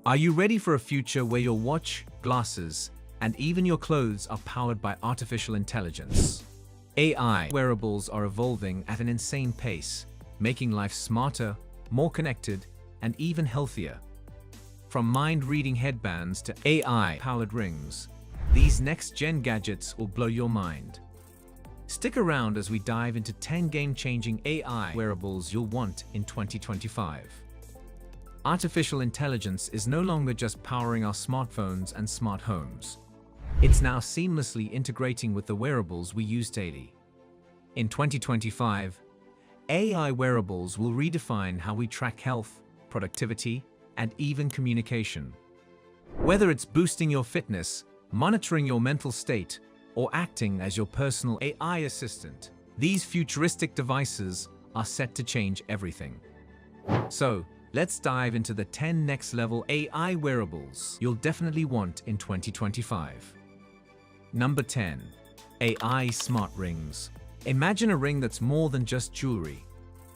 Are you ready for a future where your watch, glasses, and even your clothes are powered by artificial intelligence? AI wearables are evolving at an insane pace, making life smarter, more connected, and even healthier. From mind-reading headbands to AI-powered rings, these next-gen gadgets will blow your mind. Stick around as we dive into 10 game-changing AI wearables you'll want in 2025. Artificial intelligence is no longer just powering our smartphones and smart homes. It's now seamlessly integrating with the wearables we use daily. In 2025, AI wearables will redefine how we track health, productivity, and even communication. Whether it's boosting your fitness, monitoring your mental state, or acting as your personal AI assistant, these futuristic devices are set to change everything. So, let's dive into the 10 next-level AI wearables you'll definitely want in 2025. Number 10. AI Smart Rings. Imagine a ring that's more than just jewelry.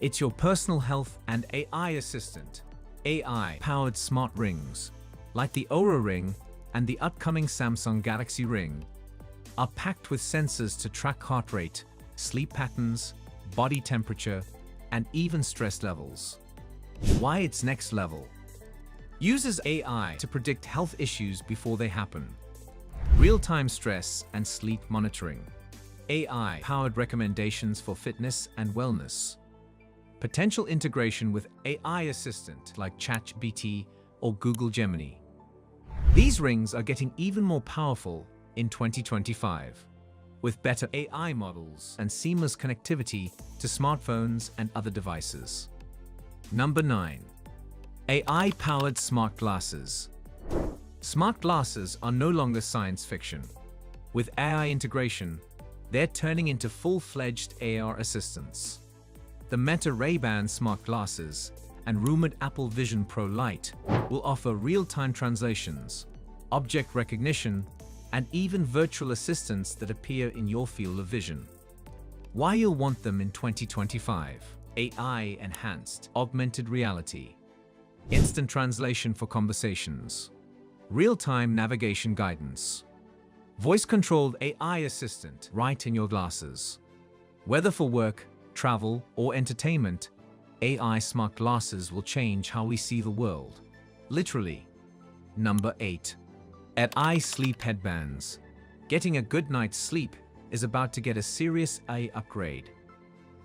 It's your personal health and AI assistant. AI-powered smart rings, like the Oura Ring and the upcoming Samsung Galaxy Ring, are packed with sensors to track heart rate, sleep patterns, body temperature, and even stress levels. Why it's next level? Uses AI to predict health issues before they happen. Real-time stress and sleep monitoring. AI-powered recommendations for fitness and wellness. Potential integration with AI assistant like ChatGPT or Google Gemini. These rings are getting even more powerful in 2025, with better AI models and seamless connectivity to smartphones and other devices. Number 9. AI-powered smart glasses. Smart glasses are no longer science fiction. With AI integration, they're turning into full-fledged AR assistants. The Meta Ray-Ban smart glasses and rumored Apple Vision Pro Lite will offer real-time translations, object recognition, and even virtual assistants that appear in your field of vision. Why you'll want them in 2025? AI-enhanced augmented reality. Instant translation for conversations. Real-time navigation guidance. Voice-controlled AI assistant right in your glasses. Whether for work, travel, or entertainment, AI smart glasses will change how we see the world. Literally. Number 8. AI sleep headbands. Getting a good night's sleep is about to get a serious AI upgrade.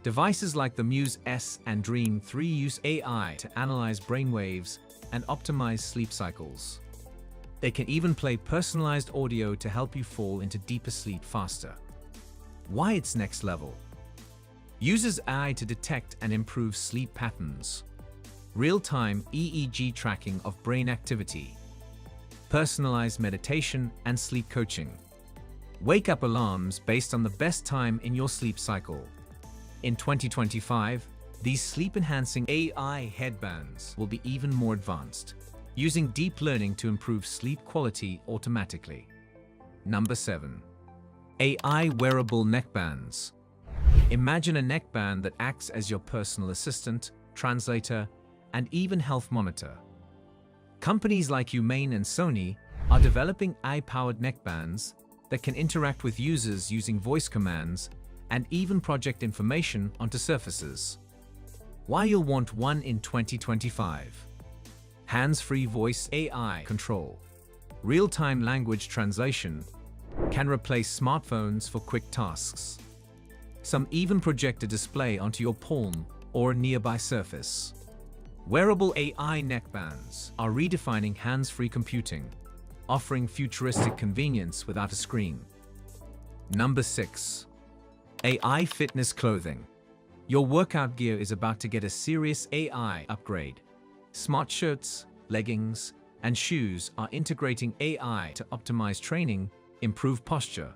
Devices like the Muse S and Dream 3 use AI to analyze brainwaves and optimize sleep cycles. They can even play personalized audio to help you fall into deeper sleep faster. Why it's next level? Uses AI to detect and improve sleep patterns. Real-time EEG tracking of brain activity. Personalized meditation and sleep coaching. Wake-up alarms based on the best time in your sleep cycle. In 2025, these sleep-enhancing AI headbands will be even more advanced, using deep learning to improve sleep quality automatically. Number 7. AI wearable neckbands. Imagine a neckband that acts as your personal assistant, translator, and even health monitor. Companies like Humane and Sony are developing AI-powered neckbands that can interact with users using voice commands and even project information onto surfaces. Why you'll want one in 2025? Hands-free voice AI control. Real-time language translation can replace smartphones for quick tasks. Some even project a display onto your palm or a nearby surface. Wearable AI neckbands are redefining hands-free computing, offering futuristic convenience without a screen. Number 6. AI fitness clothing. Your workout gear is about to get a serious AI upgrade. Smart shirts, leggings, and shoes are integrating AI to optimize training, improve posture,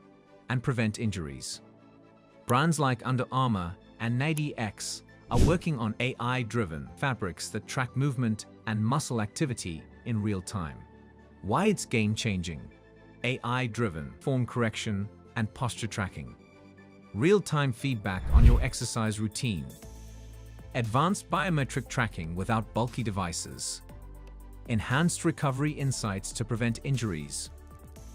and prevent injuries. Brands like Under Armour and Nike X are working on AI-driven fabrics that track movement and muscle activity in real time. Why it's game-changing? AI-driven form correction and posture tracking. Real-time feedback on your exercise routine. Advanced biometric tracking without bulky devices. enhanced recovery insights to prevent injuries.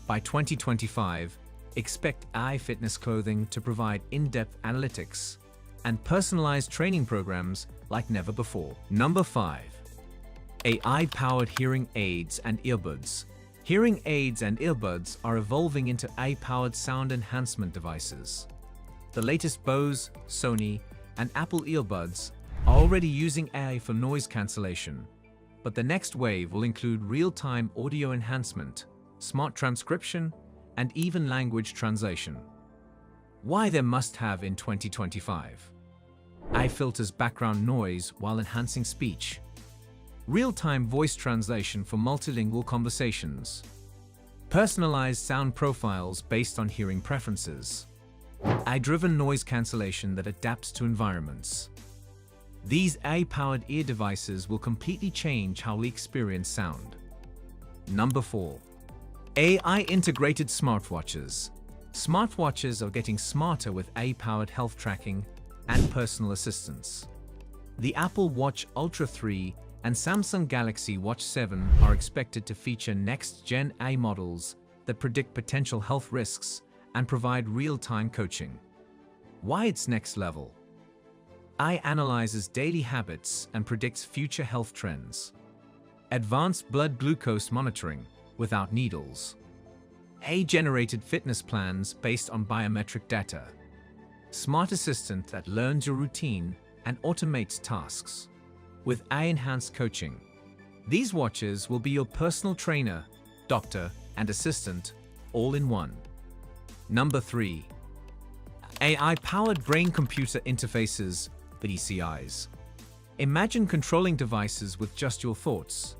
By 2025, expect AI fitness clothing to provide in-depth analytics and personalized training programs like never before. Number 5. AI-powered hearing aids and earbuds. Hearing aids and earbuds are evolving into AI-powered sound enhancement devices. The latest Bose, Sony, and Apple earbuds are already using AI for noise cancellation, but the next wave will include real-time audio enhancement, smart transcription, and even language translation. Why they're must-have in 2025? AI filters background noise while enhancing speech. Real-time voice translation for multilingual conversations. Personalized sound profiles based on hearing preferences. AI-driven noise cancellation that adapts to environments. These AI-powered ear devices will completely change how we experience sound. Number 4. AI-integrated smartwatches. Smartwatches are getting smarter with AI-powered health tracking and personal assistance. The Apple Watch Ultra 3 and Samsung Galaxy Watch 7 are expected to feature next-gen AI models that predict potential health risks and provide real-time coaching. Why it's next level? AI analyzes daily habits and predicts future health trends. Advanced blood glucose monitoring without needles. AI-generated fitness plans based on biometric data. Smart assistant that learns your routine and automates tasks. With AI-enhanced coaching, these watches will be your personal trainer, doctor, and assistant, all in one. Number 3. AI-powered brain-computer interfaces, BCIs. Imagine controlling devices with just your thoughts.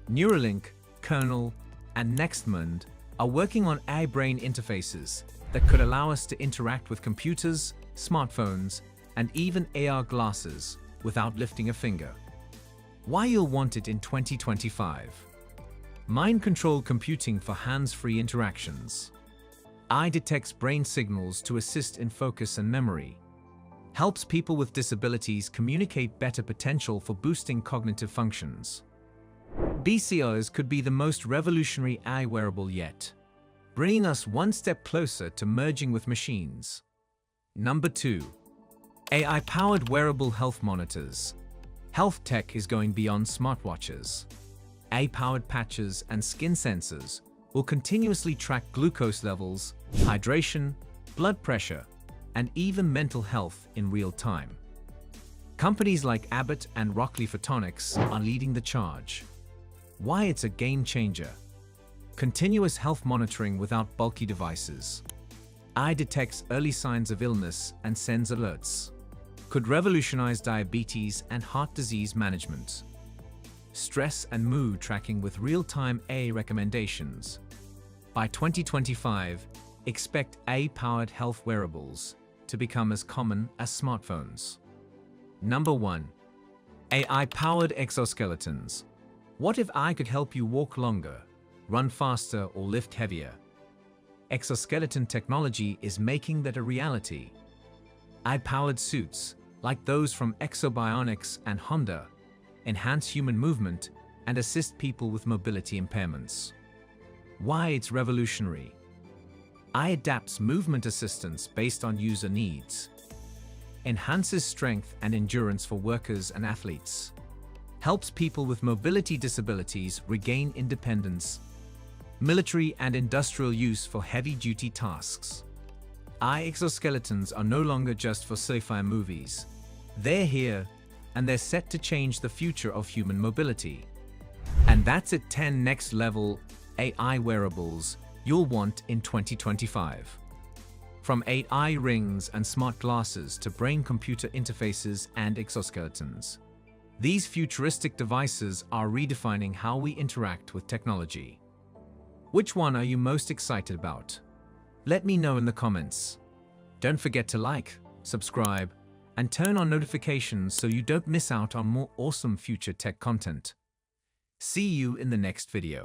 Neuralink, Kernel, and Nextmind are working on AI-brain interfaces that could allow us to interact with computers, smartphones, and even AR glasses without lifting a finger. Why you'll want it in 2025? Mind-controlled computing for hands-free interactions. AI detects brain signals to assist in focus and memory. Helps people with disabilities communicate better, potential for boosting cognitive functions. BCIs could be the most revolutionary AI wearable yet, bringing us one step closer to merging with machines. Number 2. AI-powered wearable health monitors. Health tech is going beyond smartwatches. AI-powered patches and skin sensors will continuously track glucose levels, hydration, blood pressure, and even mental health in real time. Companies like Abbott and Rockley Photonics are leading the charge. Why it's a game changer? Continuous health monitoring without bulky devices. AI detects early signs of illness and sends alerts. Could revolutionize diabetes and heart disease management. Stress and mood tracking with real-time AI recommendations. By 2025, expect AI-powered health wearables to become as common as smartphones. Number 1. AI-powered exoskeletons. What if AI could help you walk longer, run faster, or lift heavier? Exoskeleton technology is making that a reality. AI-powered suits, like those from Exobionics and Honda, enhance human movement and assist people with mobility impairments. Why it's revolutionary? AI adapts movement assistance based on user needs. Enhances strength and endurance for workers and athletes. Helps people with mobility disabilities regain independence. Military and industrial use for heavy-duty tasks. AI exoskeletons are no longer just for sci-fi movies. They're here, and they're set to change the future of human mobility. And that's it, 10 next-level AI wearables you'll want in 2025. From AI rings and smart glasses to brain-computer interfaces and exoskeletons. These futuristic devices are redefining how we interact with technology. Which one are you most excited about? Let me know in the comments. Don't forget to like, subscribe, and turn on notifications so you don't miss out on more awesome future tech content. See you in the next video.